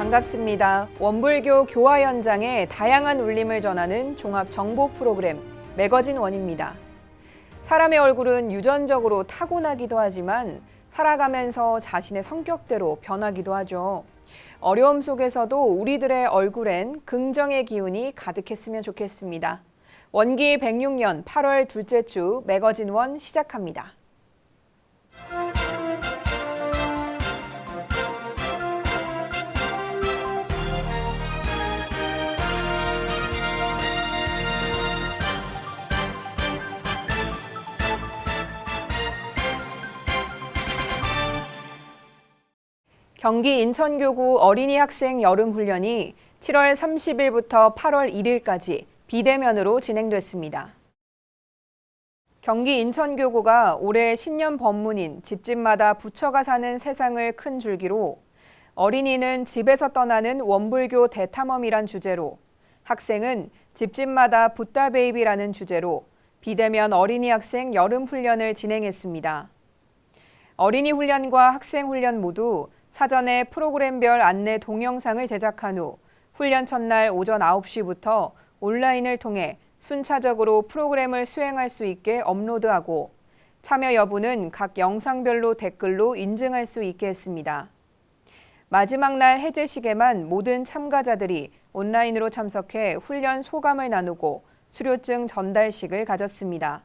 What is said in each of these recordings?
반갑습니다. 원불교 교화 현장의 다양한 울림을 전하는 종합 정보 프로그램 매거진 원입니다. 사람의 얼굴은 유전적으로 타고나기도 하지만 살아가면서 자신의 성격대로 변하기도 하죠. 어려움 속에서도 우리들의 얼굴엔 긍정의 기운이 가득했으면 좋겠습니다. 원기 106년 8월 둘째 주 매거진 원 시작합니다. 경기 인천교구 어린이 학생 여름훈련이 7월 30일부터 8월 1일까지 비대면으로 진행됐습니다. 경기 인천교구가 올해 신년 법문인 집집마다 부처가 사는 세상을 큰 줄기로 어린이는 집에서 떠나는 원불교 대탐험이란 주제로 학생은 집집마다 붓다 베이비라는 주제로 비대면 어린이 학생 여름훈련을 진행했습니다. 어린이 훈련과 학생 훈련 모두 사전에 프로그램별 안내 동영상을 제작한 후 훈련 첫날 오전 9시부터 온라인을 통해 순차적으로 프로그램을 수행할 수 있게 업로드하고 참여 여부는 각 영상별로 댓글로 인증할 수 있게 했습니다. 마지막 날 해제식에만 모든 참가자들이 온라인으로 참석해 훈련 소감을 나누고 수료증 전달식을 가졌습니다.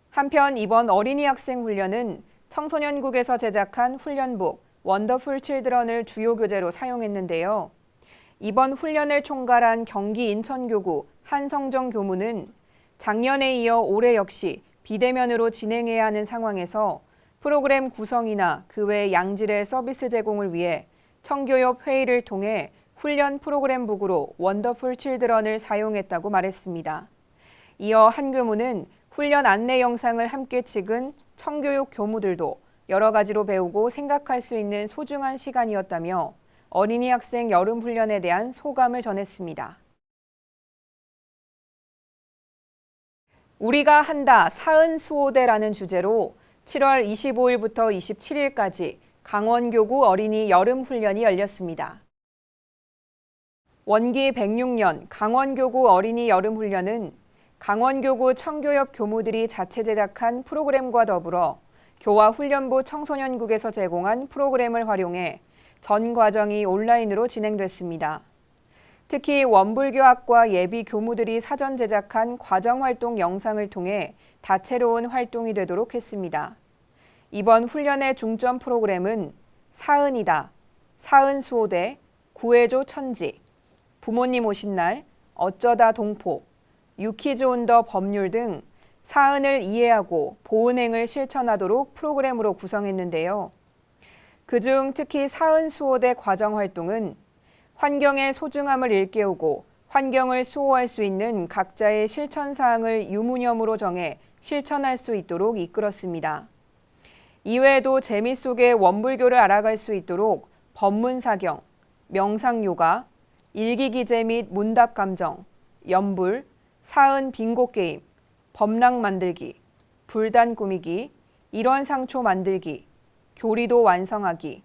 한편 이번 어린이 학생 훈련은 청소년국에서 제작한 훈련복 원더풀 칠드런을 주요 교재로 사용했는데요. 이번 훈련을 총괄한 경기 인천교구 한성정 교무는 작년에 이어 올해 역시 비대면으로 진행해야 하는 상황에서 프로그램 구성이나 그 외 양질의 서비스 제공을 위해 청교협 회의를 통해 훈련 프로그램북으로 원더풀 칠드런을 사용했다고 말했습니다. 이어 한 교무는 훈련 안내 영상을 함께 찍은 청교육 교무들도 여러 가지로 배우고 생각할 수 있는 소중한 시간이었다며 어린이 학생 여름훈련에 대한 소감을 전했습니다. 우리가 한다 사은수호대라는 주제로 7월 25일부터 27일까지 강원교구 어린이 여름훈련이 열렸습니다. 원기 106년 강원교구 어린이 여름훈련은 강원교구 청교협 교무들이 자체 제작한 프로그램과 더불어 교화훈련부 청소년국에서 제공한 프로그램을 활용해 전 과정이 온라인으로 진행됐습니다. 특히 원불교학과 예비 교무들이 사전 제작한 과정활동 영상을 통해 다채로운 활동이 되도록 했습니다. 이번 훈련의 중점 프로그램은 사은이다, 사은수호대, 구해줘 천지, 부모님 오신 날, 어쩌다 동포, 유키즈 온 더 법률 등 사은을 이해하고 보은행을 실천하도록 프로그램으로 구성했는데요. 그중 특히 사은수호대 과정활동은 환경의 소중함을 일깨우고 환경을 수호할 수 있는 각자의 실천사항을 유무념으로 정해 실천할 수 있도록 이끌었습니다. 이외에도 재미 속에 원불교를 알아갈 수 있도록 법문사경, 명상요가, 일기기재 및 문답감정, 연불, 사은 빙고게임, 범랑 만들기, 불단 꾸미기, 일원상초 만들기, 교리도 완성하기,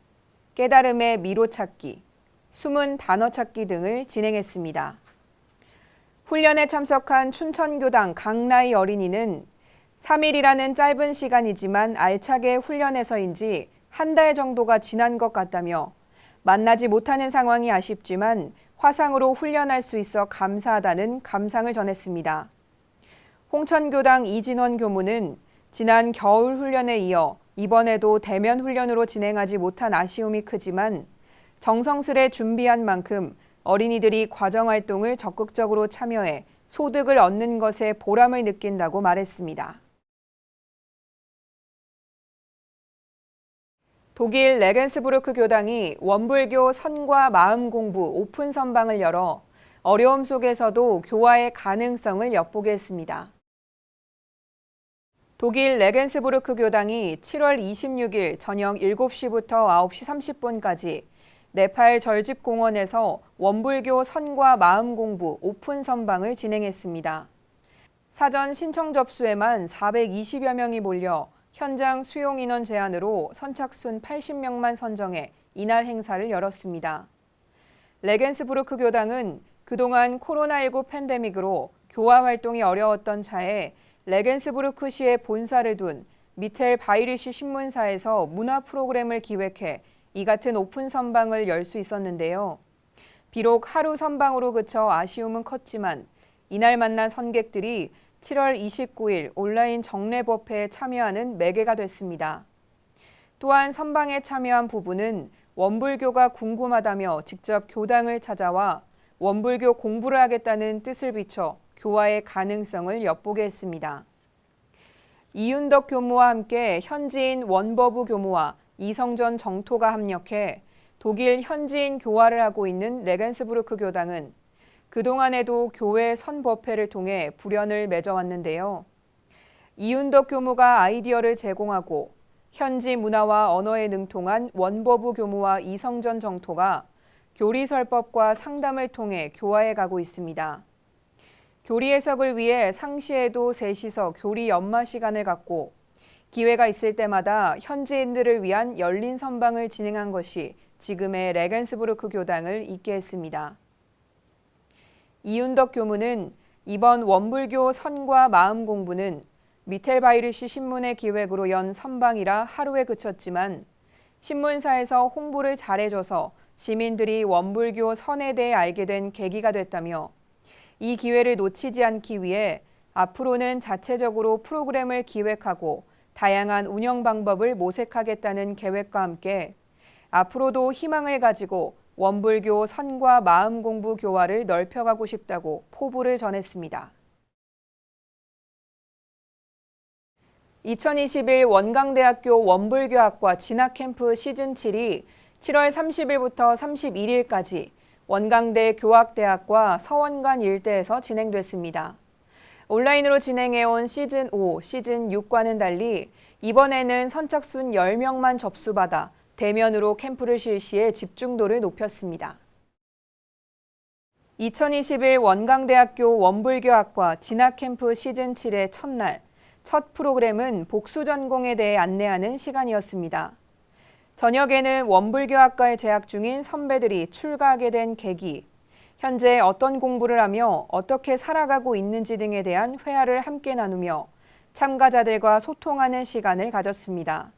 깨달음의 미로 찾기, 숨은 단어 찾기 등을 진행했습니다. 훈련에 참석한 춘천교당 강나희 어린이는 3일이라는 짧은 시간이지만 알차게 훈련해서인지 한 달 정도가 지난 것 같다며 만나지 못하는 상황이 아쉽지만 화상으로 훈련할 수 있어 감사하다는 감상을 전했습니다. 홍천교당 이진원 교무는 지난 겨울 훈련에 이어 이번에도 대면 훈련으로 진행하지 못한 아쉬움이 크지만 정성스레 준비한 만큼 어린이들이 과정활동을 적극적으로 참여해 소득을 얻는 것에 보람을 느낀다고 말했습니다. 독일 레겐스부르크 교당이 원불교 선과 마음 공부 오픈 선방을 열어 어려움 속에서도 교화의 가능성을 엿보게 했습니다. 독일 레겐스부르크 교당이 7월 26일 저녁 7시부터 9시 30분까지 네팔 절집공원에서 원불교 선과 마음 공부 오픈 선방을 진행했습니다. 사전 신청 접수에만 420여 명이 몰려 현장 수용 인원 제한으로 선착순 80명만 선정해 이날 행사를 열었습니다. 레겐스부르크 교당은 그동안 코로나19 팬데믹으로 교화 활동이 어려웠던 차에 레겐스부르크시에 본사를 둔 미텔 바이리시 신문사에서 문화 프로그램을 기획해 이 같은 오픈 선방을 열 수 있었는데요. 비록 하루 선방으로 그쳐 아쉬움은 컸지만 이날 만난 선객들이 7월 29일 온라인 정례법회에 참여하는 매개가 됐습니다. 또한 선방에 참여한 부부는 원불교가 궁금하다며 직접 교당을 찾아와 원불교 공부를 하겠다는 뜻을 비춰 교화의 가능성을 엿보게 했습니다. 이윤덕 교무와 함께 현지인 원버부 교무와 이성전 정토가 합력해 독일 현지인 교화를 하고 있는 레겐스부르크 교당은 그동안에도 교회 선법회를 통해 불연을 맺어왔는데요. 이윤덕 교무가 아이디어를 제공하고 현지 문화와 언어에 능통한 원버부 교무와 이성전 정토가 교리설법과 상담을 통해 교화해 가고 있습니다. 교리 해석을 위해 상시에도 셋이서 교리 연마 시간을 갖고 기회가 있을 때마다 현지인들을 위한 열린 선방을 진행한 것이 지금의 레겐스부르크 교당을 있게 했습니다. 이윤덕 교무는 이번 원불교 선과 마음 공부는 미텔바이르시 신문의 기획으로 연 선방이라 하루에 그쳤지만 신문사에서 홍보를 잘해줘서 시민들이 원불교 선에 대해 알게 된 계기가 됐다며 이 기회를 놓치지 않기 위해 앞으로는 자체적으로 프로그램을 기획하고 다양한 운영 방법을 모색하겠다는 계획과 함께 앞으로도 희망을 가지고 원불교 선과 마음 공부 교화를 넓혀가고 싶다고 포부를 전했습니다. 2021 원광대학교 원불교학과 진학캠프 시즌7이 7월 30일부터 31일까지 원광대 교학대학과 서원관 일대에서 진행됐습니다. 온라인으로 진행해온 시즌5, 시즌6과는 달리 이번에는 선착순 10명만 접수받아 대면으로 캠프를 실시해 집중도를 높였습니다. 2021 원광대학교 원불교학과 진학캠프 시즌7의 첫날, 첫 프로그램은 복수 전공에 대해 안내하는 시간이었습니다. 저녁에는 원불교학과에 재학 중인 선배들이 출가하게 된 계기, 현재 어떤 공부를 하며 어떻게 살아가고 있는지 등에 대한 회화를 함께 나누며 참가자들과 소통하는 시간을 가졌습니다.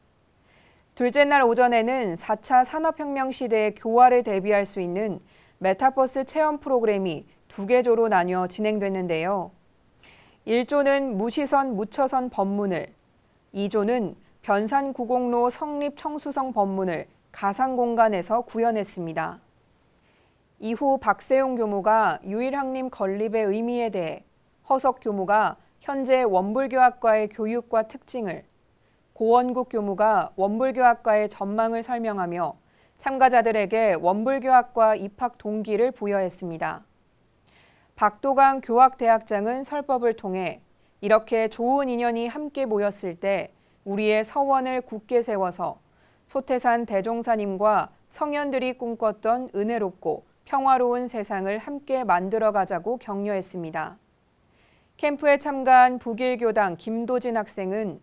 둘째 날 오전에는 4차 산업혁명 시대의 교화를 대비할 수 있는 메타버스 체험 프로그램이 2개 조로 나뉘어 진행됐는데요. 1조는 무시선 무처선 법문을, 2조는 변산구공로 성립청수성 법문을 가상공간에서 구현했습니다. 이후 박세용 교무가 유일학림 건립의 의미에 대해, 허석 교무가 현재 원불교학과의 교육과 특징을, 고원국 교무가 원불교학과의 전망을 설명하며 참가자들에게 원불교학과 입학 동기를 부여했습니다. 박도강 교학대학장은 설법을 통해 이렇게 좋은 인연이 함께 모였을 때 우리의 서원을 굳게 세워서 소태산 대종사님과 성현들이 꿈꿨던 은혜롭고 평화로운 세상을 함께 만들어가자고 격려했습니다. 캠프에 참가한 북일교당 김도진 학생은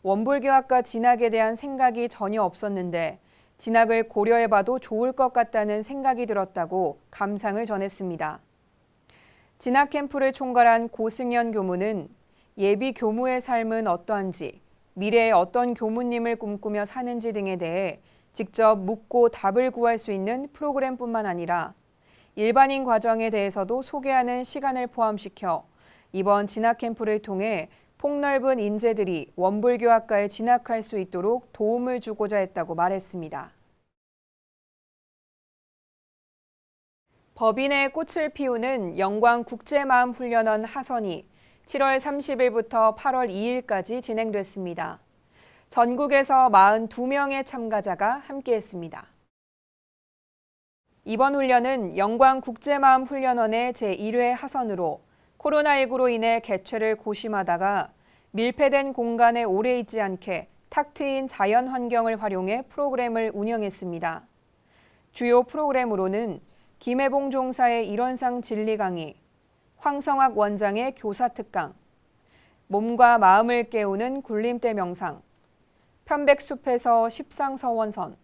원불교학과 진학에 대한 생각이 전혀 없었는데 진학을 고려해봐도 좋을 것 같다는 생각이 들었다고 감상을 전했습니다. 진학 캠프를 총괄한 고승연 교무는 예비 교무의 삶은 어떠한지, 미래에 어떤 교무님을 꿈꾸며 사는지 등에 대해 직접 묻고 답을 구할 수 있는 프로그램뿐만 아니라 일반인 과정에 대해서도 소개하는 시간을 포함시켜 이번 진학 캠프를 통해 폭넓은 인재들이 원불교학과에 진학할 수 있도록 도움을 주고자 했다고 말했습니다. 법인의 꽃을 피우는 영광국제마음훈련원 하선이 7월 30일부터 8월 2일까지 진행됐습니다. 전국에서 42명의 참가자가 함께했습니다. 이번 훈련은 영광국제마음훈련원의 제1회 하선으로 코로나19로 인해 개최를 고심하다가 밀폐된 공간에 오래 있지 않게 탁 트인 자연 환경을 활용해 프로그램을 운영했습니다. 주요 프로그램으로는 김해봉 종사의 일원상 진리 강의, 황성학 원장의 교사 특강, 몸과 마음을 깨우는 굴림대 명상, 편백숲에서 십상서원선,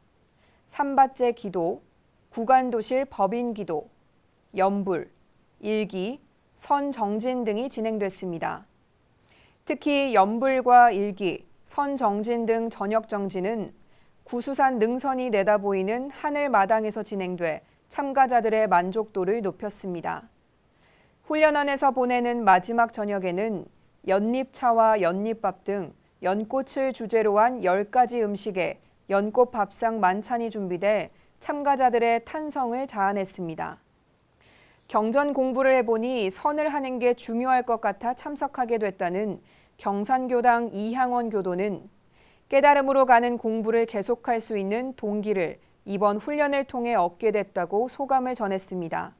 삼바째 기도, 구간도실 법인기도, 연불, 일기, 선정진 등이 진행됐습니다. 특히 연불과 일기, 선정진 등 저녁정진은 구수산 능선이 내다보이는 하늘마당에서 진행돼 참가자들의 만족도를 높였습니다. 훈련원에서 보내는 마지막 저녁에는 연잎차와 연잎밥 등 연꽃을 주제로 한 10가지 음식에 연꽃 밥상 만찬이 준비돼 참가자들의 탄성을 자아냈습니다. 경전 공부를 해보니 선을 하는 게 중요할 것 같아 참석하게 됐다는 경산교당 이향원 교도는 깨달음으로 가는 공부를 계속할 수 있는 동기를 이번 훈련을 통해 얻게 됐다고 소감을 전했습니다.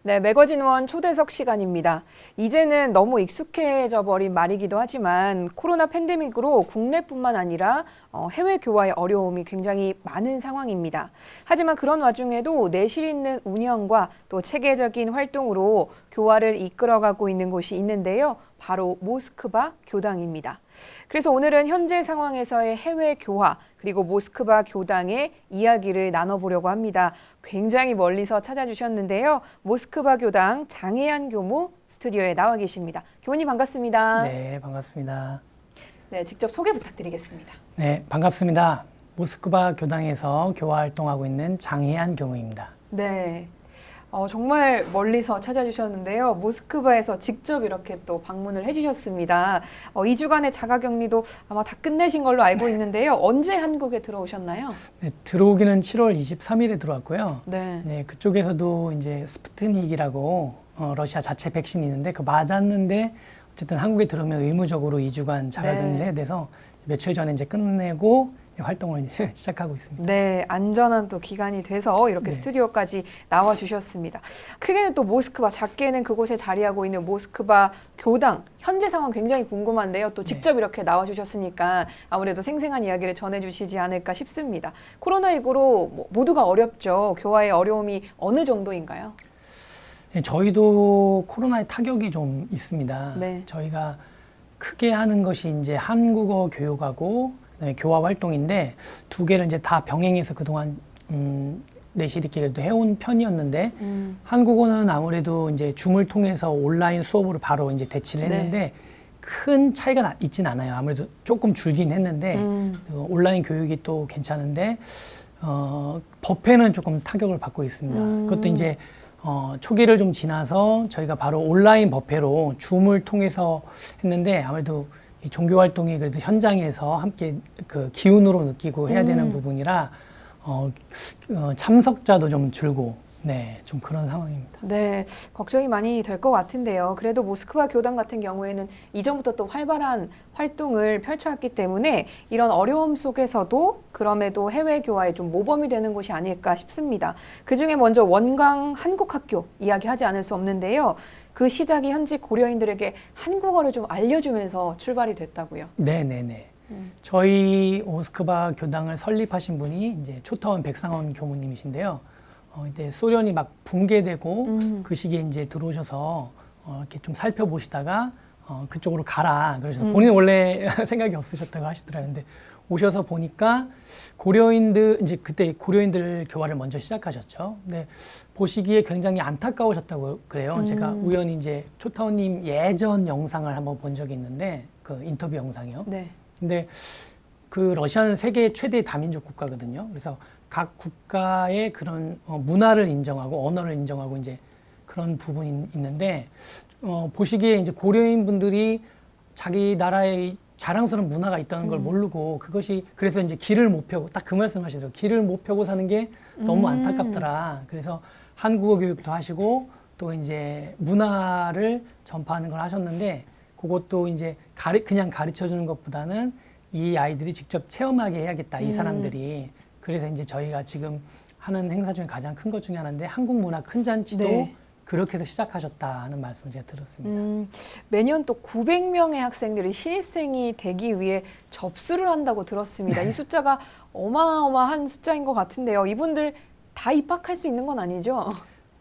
네, 매거진원 초대석 시간입니다. 이제는 너무 익숙해져 버린 말이기도 하지만 코로나 팬데믹으로 국내뿐만 아니라 해외 교화의 어려움이 굉장히 많은 상황입니다. 하지만 그런 와중에도 내실 있는 운영과 또 체계적인 활동으로 교화를 이끌어가고 있는 곳이 있는데요. 바로 모스크바 교당입니다. 그래서 오늘은 현재 상황에서의 해외 교화 그리고 모스크바 교당의 이야기를 나눠보려고 합니다. 굉장히 멀리서 찾아주셨는데요. 모스크바 교당 장혜안 교무 스튜디오에 나와 계십니다. 교무님 반갑습니다. 네, 반갑습니다. 네, 직접 소개 부탁드리겠습니다. 네, 반갑습니다. 모스크바 교당에서 교화 활동하고 있는 장혜안 교무입니다. 네. 정말 멀리서 찾아주셨는데요. 모스크바에서 직접 이렇게 또 방문을 해주셨습니다. 2주간의 자가격리도 아마 다 끝내신 걸로 알고 있는데요. 언제 한국에 들어오셨나요? 네, 들어오기는 7월 23일에 들어왔고요. 네. 네, 그쪽에서도 이제 스푸트닉이라고 러시아 자체 백신이 있는데 그 맞았는데 어쨌든 한국에 들어오면 의무적으로 2주간 자가격리를 네. 해야 돼서 며칠 전에 이제 끝내고 활동을 이제 시작하고 있습니다. 네, 안전한 또 기간이 돼서 이렇게 네. 스튜디오까지 나와 주셨습니다. 크게는 또 모스크바, 작게는 그곳에 자리하고 있는 모스크바 교당 현재 상황 굉장히 궁금한데요. 또 직접 이렇게 나와 주셨으니까 아무래도 생생한 이야기를 전해 주시지 않을까 싶습니다. 코로나19로 모두가 어렵죠. 교화의 어려움이 어느 정도인가요? 네, 저희도 코로나의 타격이 좀 있습니다. 네. 저희가 크게 하는 것이 이제 한국어 교육하고 그다음에 교화 활동인데 두 개를 이제 다 병행해서 그동안 내실 있게 그래도 해온 편이었는데 한국어는 아무래도 이제 줌을 통해서 온라인 수업으로 바로 이제 대치를 했는데 네. 큰 차이가 있진 않아요. 아무래도 조금 줄긴 했는데 온라인 교육이 또 괜찮은데 법회는 조금 타격을 받고 있습니다. 그것도 이제 초기를 좀 지나서 저희가 바로 온라인 법회로 줌을 통해서 했는데 아무래도 이 종교 활동이 그래도 현장에서 함께 그 기운으로 느끼고 해야 되는 부분이라 참석자도 좀 줄고 네, 좀 그런 상황입니다. 네, 걱정이 많이 될 것 같은데요. 그래도 모스크바 교당 같은 경우에는 이전부터 또 활발한 활동을 펼쳐왔기 때문에 이런 어려움 속에서도 그럼에도 해외 교화에 좀 모범이 되는 곳이 아닐까 싶습니다. 그중에 먼저 원광 한국학교 이야기하지 않을 수 없는데요. 그 시작이 현지 고려인들에게 한국어를 좀 알려주면서 출발이 됐다고요. 네네네. 저희 모스크바 교당을 설립하신 분이 이제 초타원 백상원 교무님이신데요. 이때 소련이 막 붕괴되고 그 시기에 이제 들어오셔서 이렇게 좀 살펴보시다가 그쪽으로 가라. 그러셔서 본인은 원래 생각이 없으셨다고 하시더라고요. 근데 오셔서 보니까 고려인들, 이제 그때 고려인들 교화를 먼저 시작하셨죠. 근데 보시기에 굉장히 안타까우셨다고 그래요. 제가 우연히 이제 초타원님 예전 영상을 한번 본 적이 있는데 그 인터뷰 영상이요. 네. 근데 그 러시아는 세계 최대 다민족 국가거든요. 그래서 각 국가의 그런 문화를 인정하고 언어를 인정하고 이제 그런 부분이 있는데 보시기에 이제 고려인 분들이 자기 나라의 자랑스러운 문화가 있다는 걸 모르고 그것이 그래서 이제 길을 못 펴고 딱 그 말씀하시더라고요. 길을 못 펴고 사는 게 너무 안타깝더라. 그래서 한국어 교육도 하시고 또 이제 문화를 전파하는 걸 하셨는데 그것도 이제 그냥 가르쳐 주는 것보다는 이 아이들이 직접 체험하게 해야겠다. 이 사람들이. 그래서 이제 저희가 지금 하는 행사 중에 가장 큰 것 중에 하나인데 한국 문화 큰 잔치도 네. 그렇게 해서 시작하셨다 하는 말씀을 제가 들었습니다. 매년 또 900명의 학생들이 신입생이 되기 위해 접수를 한다고 들었습니다. 이 숫자가 어마어마한 숫자인 것 같은데요. 이분들 다 입학할 수 있는 건 아니죠?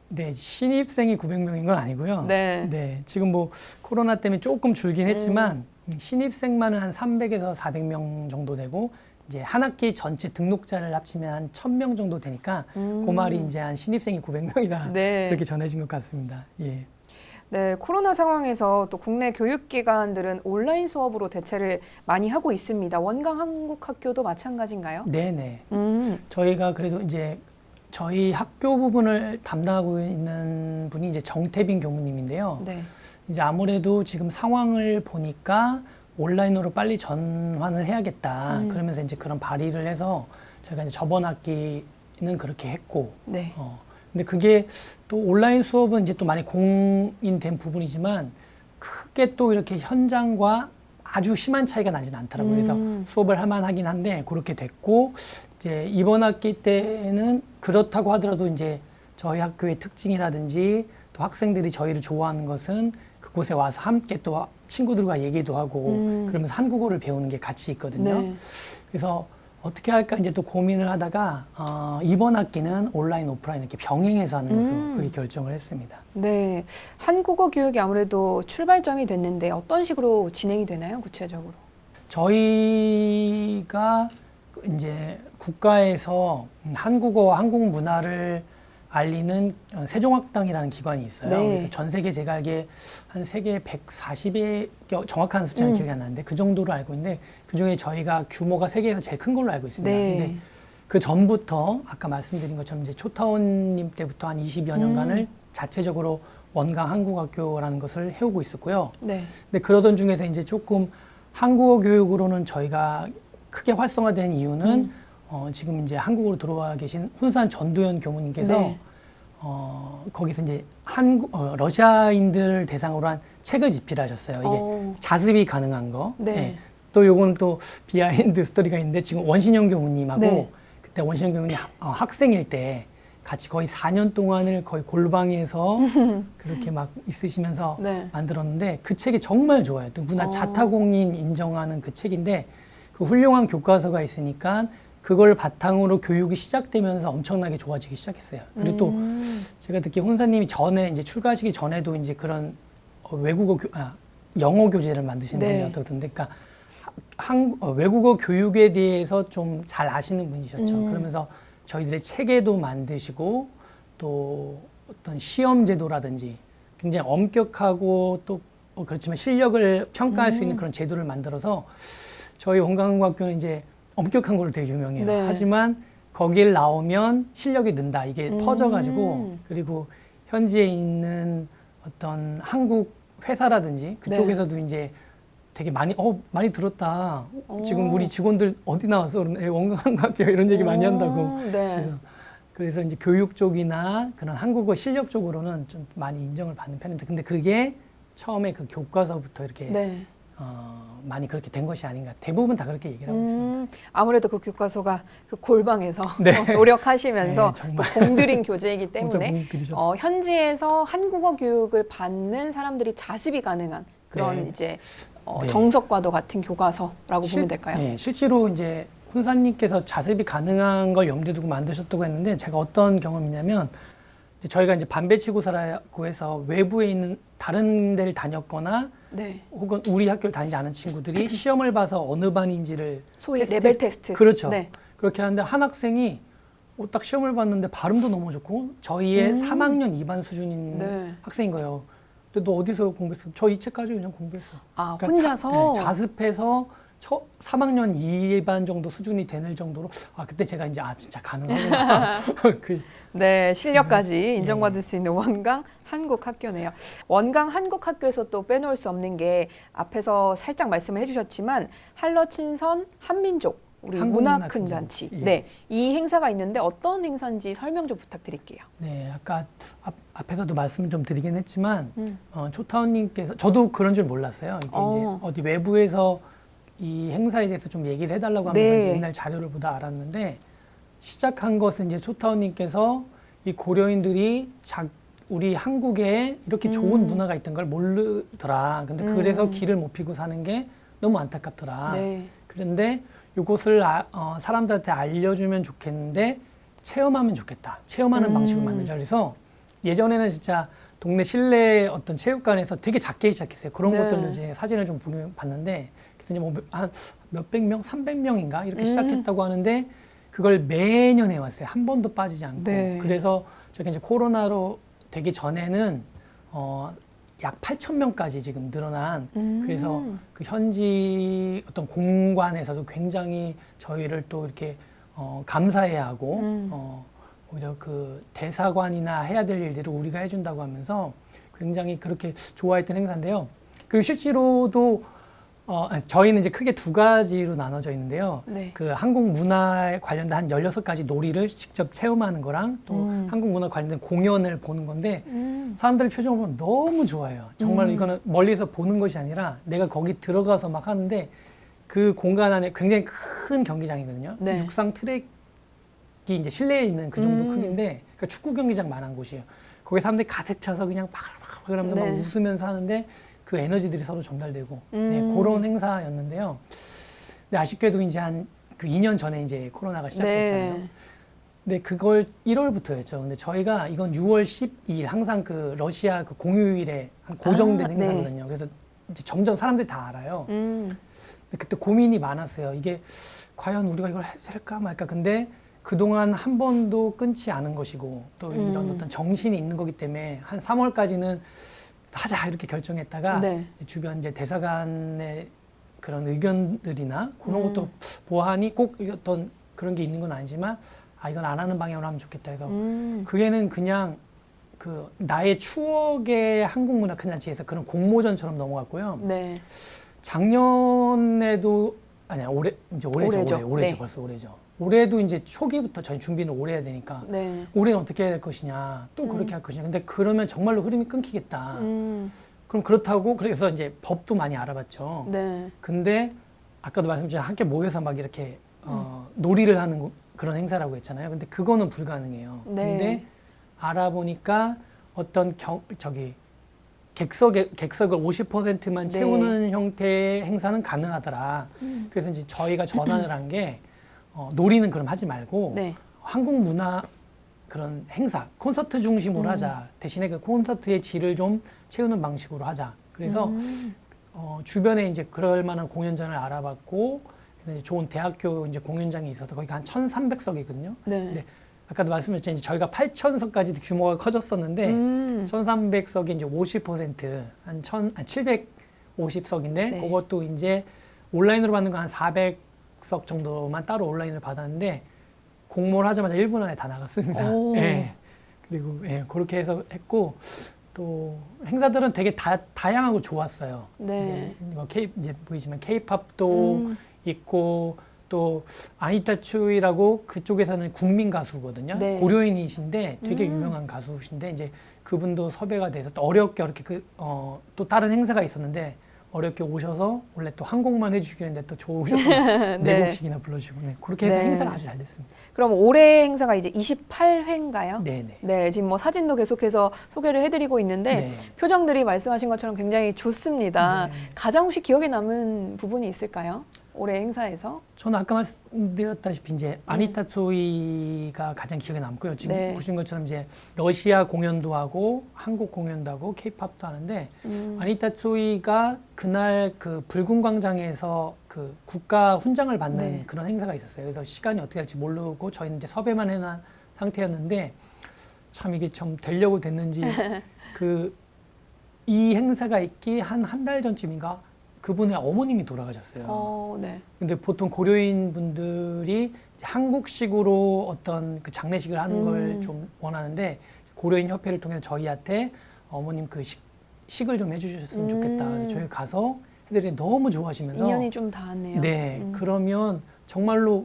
네, 신입생이 900명인 건 아니고요. 네. 지금 뭐 코로나 때문에 조금 줄긴 했지만 신입생만은 한 300에서 400명 정도 되고 이제 한 학기 전체 등록자를 합치면 한 1000명 정도 되니까 그 말이 이제 한 신입생이 900명이다. 네. 그렇게 전해진 것 같습니다. 예. 네, 코로나 상황에서 또 국내 교육기관들은 온라인 수업으로 대체를 많이 하고 있습니다. 원광 한국학교도 마찬가지인가요? 네네. 저희가 그래도 이제 저희 학교 부분을 담당하고 있는 분이 이제 정태빈 교무님인데요. 네. 이제 아무래도 지금 상황을 보니까 온라인으로 빨리 전환을 해야겠다. 그러면서 이제 그런 발의를 해서 저희가 이제 저번 학기는 그렇게 했고, 네. 근데 그게 또 온라인 수업은 이제 또 많이 공인된 부분이지만 크게 또 이렇게 현장과 아주 심한 차이가 나진 않더라고요. 그래서 수업을 할 만하긴 한데 그렇게 됐고, 이제 이번 학기 때는 그렇다고 하더라도 이제 저희 학교의 특징이라든지 또 학생들이 저희를 좋아하는 것은 그곳에 와서 함께 또 친구들과 얘기도 하고 그러면서 한국어를 배우는 게 같이 있거든요. 네. 그래서 어떻게 할까 이제 또 고민을 하다가 이번 학기는 온라인, 오프라인 이렇게 병행해서 하는 것으로 그렇게 결정을 했습니다. 네. 한국어 교육이 아무래도 출발점이 됐는데 어떤 식으로 진행이 되나요, 구체적으로? 저희가 이제 국가에서 한국어와 한국 문화를 알리는 세종학당이라는 기관이 있어요. 네. 그래서 전 세계 제가 알기에 한 세계 140의 정확한 숫자는 기억이 안 나는데 그 정도로 알고 있는데 그중에 저희가 규모가 세계에서 제일 큰 걸로 알고 있습니다. 네. 근데 그 전부터 아까 말씀드린 것처럼 이제 초타원님 때부터 한 20여 년간을 자체적으로 원광 한국학교라는 것을 해오고 있었고요. 네. 근데 그러던 중에서 이제 조금 한국어 교육으로는 저희가 크게 활성화된 이유는 지금 이제 한국으로 들어와 계신 훈산 전도연 교무님께서 네. 거기서 이제 러시아인들 대상으로 한 책을 집필하셨어요. 이게 자습이 가능한 거. 네. 네. 또 요거는 또 비하인드 스토리가 있는데 지금 원신영 교무님하고 네. 그때 원신영 교무님 학생일 때 같이 거의 4년 동안을 거의 골방에서 그렇게 막 있으시면서 네. 만들었는데 그 책이 정말 좋아요. 또 문화 자타공인 인정하는 그 책인데 그 훌륭한 교과서가 있으니까 그걸 바탕으로 교육이 시작되면서 엄청나게 좋아지기 시작했어요. 그리고 또 제가 듣기에 혼사님이 전에 이제 출가하시기 전에도 이제 그런 영어 교재를 만드시는 네. 분이었다고 듣는데, 그러니까 외국어 교육에 대해서 좀 잘 아시는 분이셨죠. 그러면서 저희들의 체계도 만드시고 또 어떤 시험 제도라든지 굉장히 엄격하고 또 그렇지만 실력을 평가할 수 있는 그런 제도를 만들어서 저희 원광한국학교는 이제 엄격한 걸로 되게 유명해요. 네. 하지만 거길 나오면 실력이 는다. 이게 퍼져가지고 그리고 현지에 있는 어떤 한국 회사라든지 그쪽에서도 이제 되게 많이 들었다. 지금 우리 직원들 어디 나와서 그러네. 원광한국학교 이런 얘기 많이 한다고. 네. 그래서 이제 교육 쪽이나 그런 한국어 실력 쪽으로는 좀 많이 인정을 받는 편입니다. 근데 그게 처음에 그 교과서부터 이렇게 네. 많이 그렇게 된 것이 아닌가. 대부분 다 그렇게 얘기를 하고 있습니다. 아무래도 그 교과서가 그 골방에서 네. 노력하시면서 네, 정말. 또 공들인 교재이기 엄청 때문에 공들이셨어요. 현지에서 한국어 교육을 받는 사람들이 자습이 가능한 그런 네. 이제 네. 정석과도 같은 교과서라고 보면 될까요? 네, 실제로 이제 훈사님께서 자습이 가능한 걸 염두에 두고 만드셨다고 했는데 제가 어떤 경험이냐면 이제 저희가 이제 반배치고사라고 해서 외부에 있는 다른 데를 다녔거나 네. 혹은 우리 학교를 다니지 않은 친구들이 시험을 봐서 어느 반인지를 소위 레벨 테스트. 그렇죠. 네. 그렇게 하는데 한 학생이 딱 시험을 봤는데 발음도 너무 좋고 저희의 3학년 2반 수준인 네. 학생인 거예요. 근데 너 어디서 공부했어? 저 이 책 가지고 그냥 공부했어. 아, 그러니까 혼자서? 자습해서 3학년 2반 정도 수준이 되는 정도로 그때 제가 이제 진짜 가능하구나. 네, 실력까지 예. 인정받을 수 있는 원광 한국학교네요. 원광 한국학교에서 또 빼놓을 수 없는 게 앞에서 살짝 말씀을 해주셨지만 한러친선 한민족 우리 문화큰잔치. 예. 네, 이 행사가 있는데 어떤 행사인지 설명 좀 부탁드릴게요. 네, 아까 앞에서도 말씀을 좀 드리긴 했지만 초타원님께서 저도 그런 줄 몰랐어요. 이게 이제 어디 외부에서 이 행사에 대해서 좀 얘기를 해달라고 하면서 네. 이제 옛날 자료를 보다 알았는데 시작한 것은 이제 초타원님께서 이 고려인들이 우리 한국에 이렇게 좋은 문화가 있던 걸 모르더라. 근데 그래서 길을 못 피고 사는 게 너무 안타깝더라. 네. 그런데 이것을 사람들한테 알려주면 좋겠는데 체험하면 좋겠다. 체험하는 방식을 만들자. 그래서 예전에는 진짜 동네 실내 어떤 체육관에서 되게 작게 시작했어요. 그런 네. 것들도 이제 사진을 좀 봤는데, 그래서 이제 뭐 한 몇백 명, 300명인가 이렇게 시작했다고 하는데 그걸 매년 해왔어요. 한 번도 빠지지 않고. 네. 그래서 저기 이제 코로나로 되기 전에는 약 8,000명까지 지금 늘어난. 그래서 그 현지 어떤 공관에서도 굉장히 저희를 또 이렇게 감사해야 하고 오히려 그 대사관이나 해야 될 일들을 우리가 해준다고 하면서 굉장히 그렇게 좋아했던 행사인데요. 그리고 실제로도 저희는 이제 크게 두 가지로 나눠져 있는데요. 네. 그 한국 문화에 관련된 한 16가지 놀이를 직접 체험하는 거랑 또 한국 문화 관련된 공연을 보는 건데 사람들의 표정을 보면 너무 좋아요. 정말 이거는 멀리서 보는 것이 아니라 내가 거기 들어가서 막 하는데 그 공간 안에 굉장히 큰 경기장이거든요. 네. 육상 트랙이 이제 실내에 있는 그 정도 크기인데 그러니까 축구 경기장만 한 곳이에요. 거기 사람들이 가득 차서 그냥 바글바글 하면서 네. 막 웃으면서 하는데 그 에너지들이 서로 전달되고 네, 그런 행사였는데요. 근데 아쉽게도 이제 한 그 2년 전에 이제 코로나가 시작됐잖아요. 네. 근데 그걸 1월부터였죠. 근데 저희가 이건 6월 12일 항상 그 러시아 그 공휴일에 한 고정된 네. 행사거든요. 그래서 이제 점점 사람들이 다 알아요. 음. 근데 그때 고민이 많았어요. 이게 과연 우리가 이걸 할까 말까. 근데 그동안 한 번도 끊지 않은 것이고 또 이런 어떤 정신이 있는 거기 때문에 한 3월까지는 하자 이렇게 결정했다가 네. 주변 이제 대사관의 그런 의견들이나 그런 것도 보완이 꼭 어떤 그런 게 있는 건 아니지만 이건 안 하는 방향으로 하면 좋겠다 해서 그게는 그냥 그 나의 추억의 한국 문화 큰잔치에서 그런 공모전처럼 넘어갔고요. 네. 작년에도 아니야 올해 이제 올해죠. 네. 벌써 올해죠. 올해도 이제 초기부터 저희 준비는 오래 해야 되니까 네. 올해는 어떻게 해야 될 것이냐 또 그렇게 할 것이냐. 근데 그러면 정말로 흐름이 끊기겠다. 그럼 그렇다고 그래서 이제 법도 많이 알아봤죠. 네. 근데 아까도 말씀드린 함께 모여서 막 이렇게 놀이를 하는 그런 행사라고 했잖아요. 근데 그거는 불가능해요. 네. 근데 알아보니까 어떤 객석을 50%만 네. 채우는 형태의 행사는 가능하더라. 그래서 이제 저희가 전환을 한 게 놀이는 그럼 하지 말고 네. 한국 문화 그런 행사, 콘서트 중심으로 하자. 대신에 그 콘서트의 질을 좀 채우는 방식으로 하자. 그래서 주변에 이제 그럴 만한 공연장을 알아봤고 이제 좋은 대학교 이제 공연장이 있어서 거기가 한 1,300석이거든요. 네. 근데 아까도 말씀드렸지만 이제 저희가 8,000석까지 규모가 커졌었는데 1,300석이 이제 50%한 750석인데 네. 그것도 이제 온라인으로 받는 거 한 400석 정도만 따로 온라인으로 받았는데 공모를 하자마자 1분 안에 다 나갔습니다. 예. 그리고 예, 그렇게 해서 했고 또 행사들은 되게 다양하고 좋았어요. 네. 이제 보이지만 K-팝도 있고 또 아니타 추이라고 그쪽에서는 국민 가수거든요. 네. 고려인이신데 되게 유명한 가수신데 이제 그분도 섭외가 돼서 또 어렵게 또 다른 행사가 있었는데 어렵게 오셔서 원래 또 한 곡만 해주시기로 했는데 또 좋으셔서 네. 네 곡씩이나 불러주시고 그렇게 해서 네. 행사가 아주 잘 됐습니다. 그럼 올해 행사가 이제 28회인가요? 네네. 네, 지금 뭐 사진도 계속해서 소개를 해드리고 있는데 네. 표정들이 말씀하신 것처럼 굉장히 좋습니다. 네. 가장 혹시 기억에 남은 부분이 있을까요? 올해 행사에서? 저는 아까 말씀드렸다시피 이제 아니타 초이가 가장 기억에 남고요. 지금 네. 보신 것처럼 이제 러시아 공연도 하고 한국 공연도 하고 케이팝도 하는데 아니타 초이가 그날 그 붉은 광장에서 그 국가 훈장을 받는 네. 그런 행사가 있었어요. 그래서 시간이 어떻게 될지 모르고 저희는 이제 섭외만 해놓은 상태였는데 참 이게 좀 되려고 됐는지 이 행사가 있기 한 달 전쯤인가 그분의 어머님이 돌아가셨어요. 네. 근데 보통 고려인 분들이 이제 한국식으로 어떤 그 장례식을 하는 걸 좀 원하는데 고려인 협회를 통해서 저희한테 어머님 그 식을 좀 해주셨으면 좋겠다. 그래서 저희 가서 애들이 너무 좋아하시면서 인연이 좀 닿았네요. 네, 그러면 정말로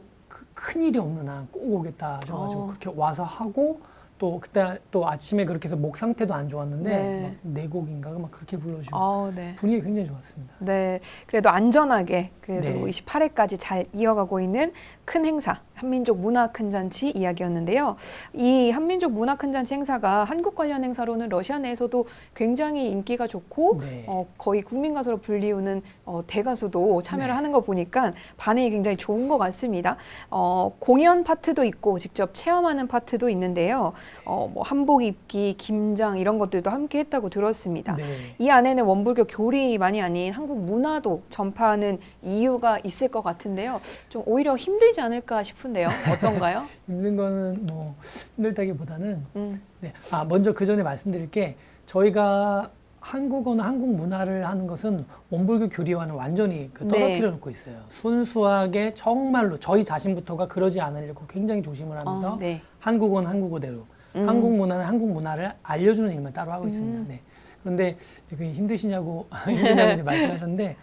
큰 일이 없는 한 꼭 오겠다 하셔가지고 그렇게 와서 하고 또 그때 또 아침에 그렇게 해서 목 상태도 안 좋았는데 네. 막 네 곡인가가 막 그렇게 불러주고 네. 분위기 굉장히 좋았습니다. 네, 그래도 안전하게 그래도 네. 28회까지 잘 이어가고 있는 큰 행사, 한민족 문화 큰 잔치 이야기였는데요. 이 한민족 문화 큰 잔치 행사가 한국 관련 행사로는 러시아 내에서도 굉장히 인기가 좋고 네. 거의 국민 가수로 불리우는 대가수도 참여를 네. 하는 거 보니까 반응이 굉장히 좋은 것 같습니다. 공연 파트도 있고 직접 체험하는 파트도 있는데요. 뭐 한복 입기, 김장 이런 것들도 함께 했다고 들었습니다. 네. 이 안에는 원불교 교리만이 아닌 한국 문화도 전파하는 이유가 있을 것 같은데요. 좀 오히려 힘들지 않을까 싶은데요. 어떤가요? 힘든 거는 뭐 힘들다기보다는 음. 네. 먼저 그 전에 말씀드릴 게 저희가 한국어나 한국 문화를 하는 것은 원불교 교리와는 완전히 떨어뜨려 놓고 있어요. 순수하게 정말로 저희 자신부터가 그러지 않으려고 굉장히 조심을 하면서 네. 한국어는 한국어대로, 한국 문화는 한국 문화를 알려주는 일만 따로 하고 있습니다. 네. 그런데 이렇게 힘드시냐고 이제 말씀하셨는데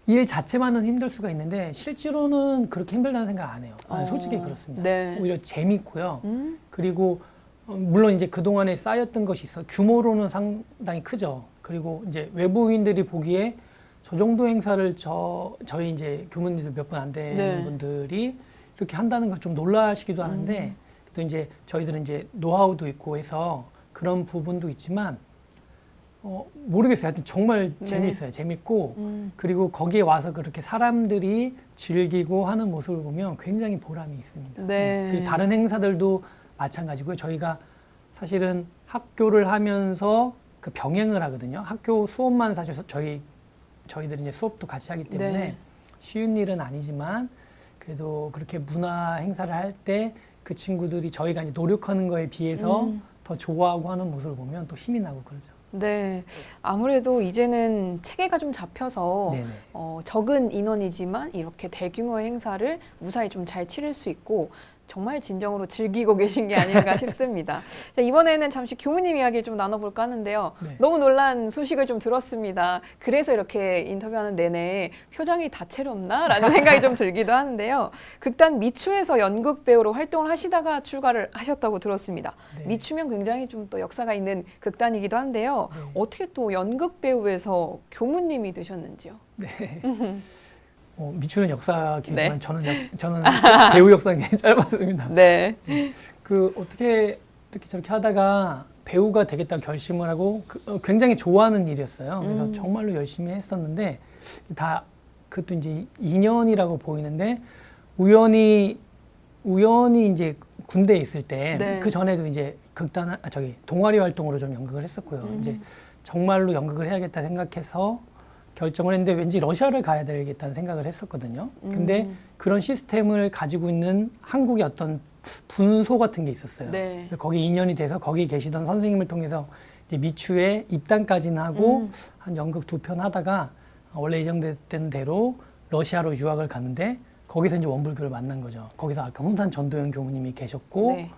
일 자체만은 힘들 수가 있는데 실제로는 그렇게 힘들다는 생각 안 해요. 솔직히 그렇습니다. 네. 오히려 재밌고요. 그리고 물론 이제 그동안에 쌓였던 것이 있어 규모로는 상당히 크죠. 그리고 이제 외부인들이 보기에 저 정도 행사를 저희 이제 교무님들 몇 분 안 되는 네. 분들이 이렇게 한다는 걸 좀 놀라시기도 하는데 또 이제 저희들은 이제 노하우도 있고 해서 그런 부분도 있지만 모르겠어요. 하여튼 정말 네. 재미있어요. 재밌고 그리고 거기에 와서 그렇게 사람들이 즐기고 하는 모습을 보면 굉장히 보람이 있습니다. 네. 그리고 다른 행사들도 마찬가지고요. 저희가 사실은 학교를 하면서 그 병행을 하거든요. 학교 수업만 사실 저희들이 이제 수업도 같이 하기 때문에 네. 쉬운 일은 아니지만 그래도 그렇게 문화 행사를 할 때 그 친구들이 저희가 이제 노력하는 거에 비해서 더 좋아하고 하는 모습을 보면 또 힘이 나고 그러죠. 네. 아무래도 이제는 체계가 좀 잡혀서 네네. 적은 인원이지만 이렇게 대규모의 행사를 무사히 좀 잘 치를 수 있고 정말 진정으로 즐기고 계신 게 아닌가 싶습니다. 자, 이번에는 잠시 교무님 이야기를 좀 나눠볼까 하는데요. 네. 너무 놀란 소식을 좀 들었습니다. 그래서 이렇게 인터뷰하는 내내 표정이 다채롭나라는 생각이 좀 들기도 하는데요. 극단 미추에서 연극 배우로 활동을 하시다가 출가를 하셨다고 들었습니다. 네. 미추면 굉장히 좀 또 역사가 있는 극단이기도 한데요. 네. 어떻게 또 연극 배우에서 교무님이 되셨는지요? 네. 미추는 역사 길지만 네. 저는 배우 역사가 굉장히 짧았습니다. 네. 어떻게 이렇게 저렇게 하다가 배우가 되겠다 결심을 하고 굉장히 좋아하는 일이었어요. 그래서 정말로 열심히 했었는데 다 그것도 이제 인연이라고 보이는데 우연히 이제 군대에 있을 때 네. 그 전에도 이제 동아리 활동으로 좀 연극을 했었고요. 이제 정말로 연극을 해야겠다 생각해서 결정을 했는데 왠지 러시아를 가야 되겠다는 생각을 했었거든요. 근데 그런 시스템을 가지고 있는 한국의 어떤 분소 같은 게 있었어요. 네. 거기 인연이 돼서 거기 계시던 선생님을 통해서 이제 미추에 입단까지는 하고 한 연극 2편 하다가 원래 예정됐던 대로 러시아로 유학을 갔는데 거기서 이제 원불교를 만난 거죠. 거기서 아까 혼산 전도연 교무님이 계셨고 네.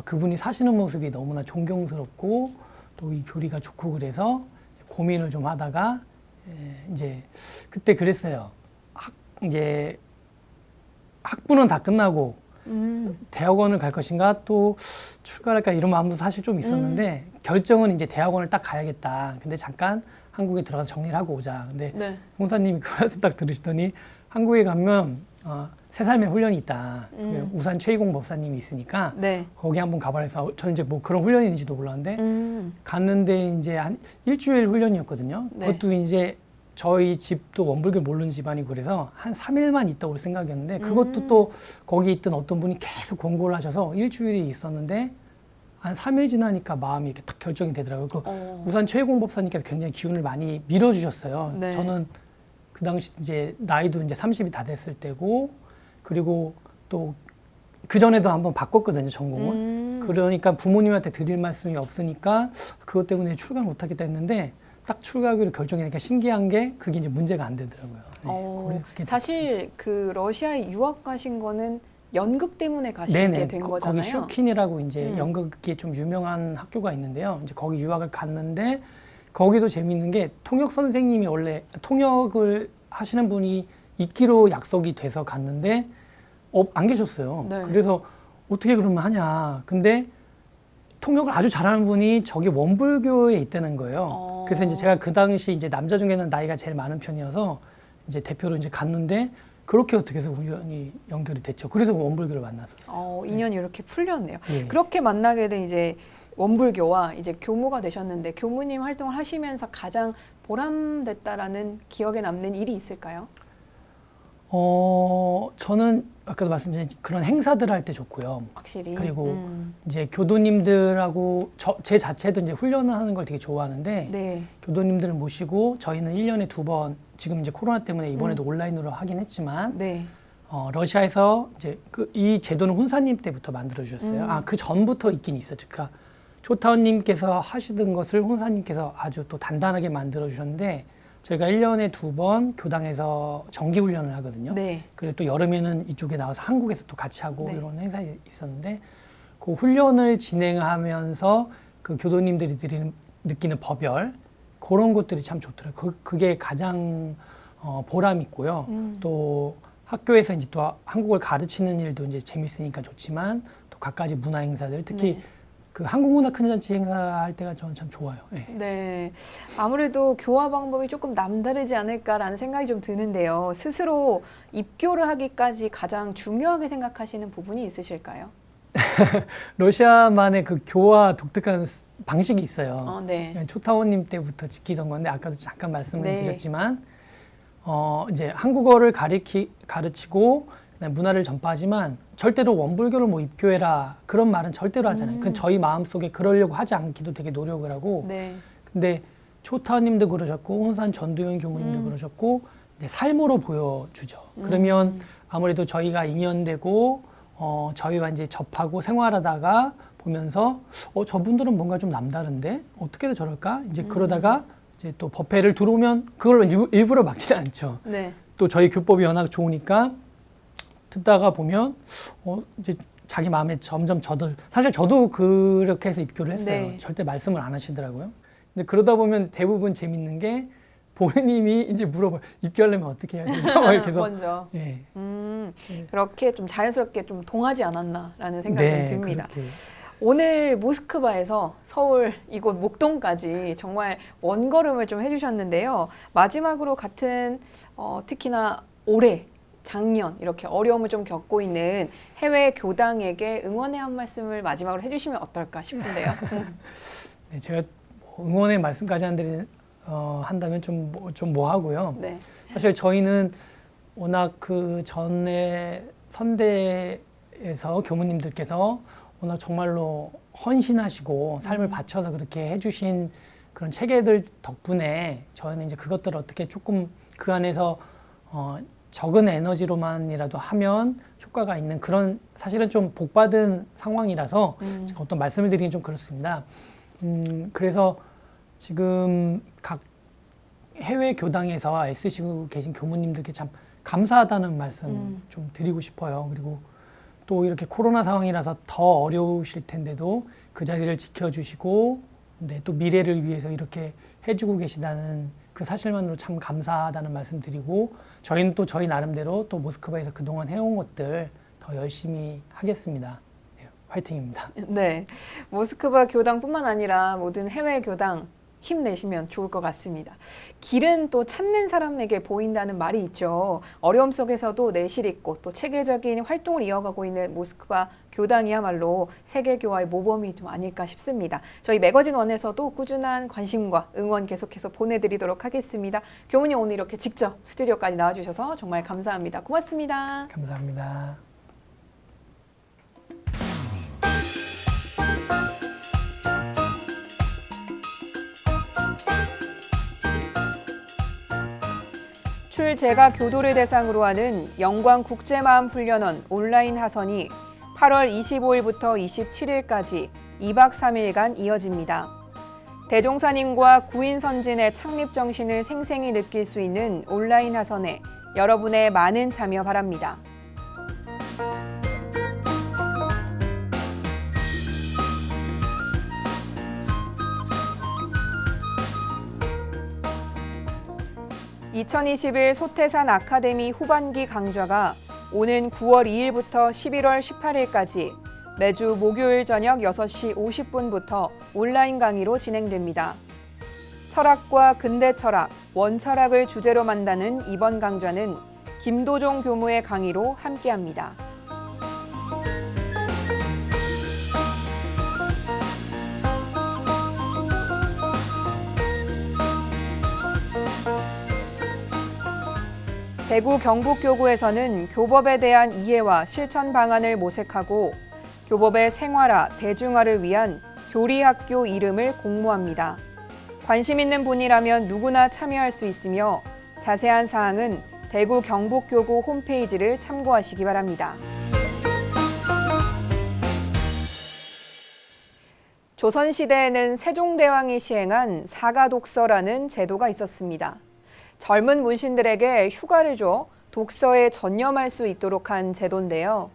그분이 사시는 모습이 너무나 존경스럽고 또 이 교리가 좋고 그래서 고민을 좀 하다가 이제 그때 그랬어요. 이제 학부는 다 끝나고 대학원을 갈 것인가 또 출가를 할까 이런 마음도 사실 좀 있었는데 결정은 이제 대학원을 딱 가야겠다. 근데 잠깐 한국에 들어가서 정리를 하고 오자. 근데 네. 홍사님이 그 말씀 딱 들으시더니 한국에 가면 새 삶의 훈련이 있다. 우산 최희공 법사님이 있으니까 네. 거기 한번 가봐라 해서 저는 이제 뭐 그런 훈련이 있는지도 몰랐는데 갔는데 이제 한 일주일 훈련이었거든요. 네. 그것도 이제 저희 집도 원불교 모르는 집안이고 그래서 한 3일만 있다 올 생각이었는데 그것도 또 거기 있던 어떤 분이 계속 권고를 하셔서 일주일이 있었는데 한 3일 지나니까 마음이 이렇게 딱 결정이 되더라고요. 우산 최희공 법사님께서 굉장히 기운을 많이 밀어주셨어요. 네. 저는 그 당시 이제 나이도 이제 30이 다 됐을 때고 그리고 또 그 전에도 한번 바꿨거든요, 전공을. 그러니까 부모님한테 드릴 말씀이 없으니까 그것 때문에 출가를 못하겠다 했는데 딱 출가하기로 결정하니까 신기한 게 그게 이제 문제가 안 되더라고요. 네, 그렇게 사실 그 러시아에 유학 가신 거는 연극 때문에 가시게 된 거잖아요. 거기 슈킨이라고 이제 연극이 좀 유명한 학교가 있는데요. 이제 거기 유학을 갔는데 거기도 재미있는 게 통역 선생님이 원래 통역을 하시는 분이 있기로 약속이 돼서 갔는데 안 계셨어요. 네. 그래서 어떻게 그러면 하냐. 근데 통역을 아주 잘하는 분이 저기 원불교에 있다는 거예요. 그래서 이제 제가 그 당시 이제 남자 중에는 나이가 제일 많은 편이어서 이제 대표로 이제 갔는데 그렇게 어떻게 해서 우연히 연결이 됐죠. 그래서 원불교를 만났었어요. 인연이 이렇게 풀렸네요. 예. 그렇게 만나게 된 이제 원불교와 이제 교무가 되셨는데 교무님 활동을 하시면서 가장 보람됐다라는 기억에 남는 일이 있을까요? 저는 아까도 말씀드린 그런 행사들 할 때 좋고요. 확실히. 그리고 이제 교도님들하고 제 자체도 이제 훈련을 하는 걸 되게 좋아하는데 네. 교도님들을 모시고 저희는 1년에 2번 지금 이제 코로나 때문에 이번에도 온라인으로 하긴 했지만 네. 러시아에서 이제 이 제도는 훈사님 때부터 만들어 주셨어요. 그 전부터 있긴 있었죠. 그러니까 조타원님께서 하시던 것을 훈사님께서 아주 또 단단하게 만들어 주셨는데 저희가 1년에 2번 교당에서 정기 훈련을 하거든요. 네. 그리고 또 여름에는 이쪽에 나와서 한국에서 또 같이 하고 네. 이런 행사가 있었는데 그 훈련을 진행하면서 그 교도님들이 느끼는 법열 그런 것들이 참 좋더라고요. 그게 가장 보람 있고요. 또 학교에서 이제 또 한국을 가르치는 일도 이제 재밌으니까 좋지만 또 갖가지 문화 행사들 특히 네. 그 한국문화 큰잔치 행사할 때가 저는 참 좋아요. 네. 네. 아무래도 교화 방법이 조금 남다르지 않을까라는 생각이 좀 드는데요. 스스로 입교를 하기까지 가장 중요하게 생각하시는 부분이 있으실까요? 러시아만의 그 교화 독특한 방식이 있어요. 네. 초타원님 때부터 지키던 건데 아까도 잠깐 말씀을 네. 드렸지만 이제 한국어를 가르치고 문화를 전파하지만 절대로 원불교를 뭐 입교해라 그런 말은 절대로 하잖아요. 그건 저희 마음속에 그러려고 하지 않기도 되게 노력을 하고 네. 근데 초타님도 그러셨고 혼산 전도연 교무님도 그러셨고 이제 삶으로 보여주죠. 그러면 아무래도 저희가 인연되고 저희와 이제 접하고 생활하다가 보면서 저분들은 뭔가 좀 남다른데 어떻게 저럴까? 이제 그러다가 이제 또 법회를 들어오면 그걸 일부러 막지는 않죠. 네. 또 저희 교법이 워낙 좋으니까 듣다가 보면 이제 자기 마음에 점점 사실 저도 그렇게 해서 입교를 했어요. 네. 절대 말씀을 안 하시더라고요. 근데 그러다 보면 대부분 재밌는 게 본인이 이제 물어봐요. 입교하려면 어떻게 해야 되죠? 이렇게 해서 먼저. 예. 그렇게 좀 자연스럽게 좀 동하지 않았나라는 생각이 네, 듭니다. 그렇게. 오늘 모스크바에서 서울 이곳 목동까지 정말 원걸음을 좀 해주셨는데요. 마지막으로 같은 특히나 올해 작년 이렇게 어려움을 좀 겪고 있는 해외 교당에게 응원의 한 말씀을 마지막으로 해주시면 어떨까 싶은데요. 네, 제가 응원의 말씀까지 한다면 좀 뭐하고요. 네. 사실 저희는 워낙 그 전에 선대에서 교무님들께서 워낙 정말로 헌신하시고 삶을 바쳐서 그렇게 해주신 그런 체계들 덕분에 저희는 이제 그것들을 어떻게 조금 그 안에서 적은 에너지로만이라도 하면 효과가 있는 그런 사실은 좀 복받은 상황이라서 제가 어떤 말씀을 드리긴 좀 그렇습니다. 그래서 지금 각 해외 교당에서 애쓰시고 계신 교무님들께 참 감사하다는 말씀 좀 드리고 싶어요. 그리고 또 이렇게 코로나 상황이라서 더 어려우실 텐데도 그 자리를 지켜주시고 또 미래를 위해서 이렇게 해주고 계시다는 그 사실만으로 참 감사하다는 말씀 드리고 저희는 또 저희 나름대로 또 모스크바에서 그동안 해온 것들 더 열심히 하겠습니다. 네, 화이팅입니다. 네, 모스크바 교당뿐만 아니라 모든 해외 교당 힘내시면 좋을 것 같습니다. 길은 또 찾는 사람에게 보인다는 말이 있죠. 어려움 속에서도 내실 있고 또 체계적인 활동을 이어가고 있는 모스크바 교당이야말로 세계교화의 모범이 좀 아닐까 싶습니다. 저희 매거진 원에서도 꾸준한 관심과 응원 계속해서 보내드리도록 하겠습니다. 교무님 오늘 이렇게 직접 스튜디오까지 나와주셔서 정말 감사합니다. 고맙습니다. 감사합니다. 출제가 교도를 대상으로 하는 영광국제마음훈련원 온라인 하선이 8월 25일부터 27일까지 2박 3일간 이어집니다. 대종사님과 구인선진의 창립 정신을 생생히 느낄 수 있는 온라인 하선에 여러분의 많은 참여 바랍니다. (2021) 소태산 아카데미 후반기 강좌가 오는 9월 2일부터 11월 18일까지 매주 목요일 저녁 6시 50분부터 온라인 강의로 진행됩니다. 철학과 근대 철학, 원철학을 주제로 만드는 이번 강좌는 김도종 교무의 강의로 함께합니다. 대구 경북교구에서는 교법에 대한 이해와 실천 방안을 모색하고 교법의 생활화, 대중화를 위한 교리학교 이름을 공모합니다. 관심 있는 분이라면 누구나 참여할 수 있으며 자세한 사항은 대구 경북교구 홈페이지를 참고하시기 바랍니다. 조선시대에는 세종대왕이 시행한 사가독서라는 제도가 있었습니다. 젊은 문신들에게 휴가를 줘 독서에 전념할 수 있도록 한 제도인데요.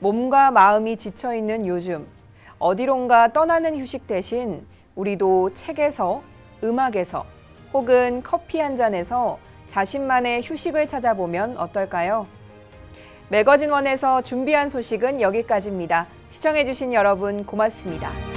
몸과 마음이 지쳐있는 요즘, 어디론가 떠나는 휴식 대신 우리도 책에서, 음악에서, 혹은 커피 한 잔에서 자신만의 휴식을 찾아보면 어떨까요? 매거진원에서 준비한 소식은 여기까지입니다. 시청해주신 여러분 고맙습니다.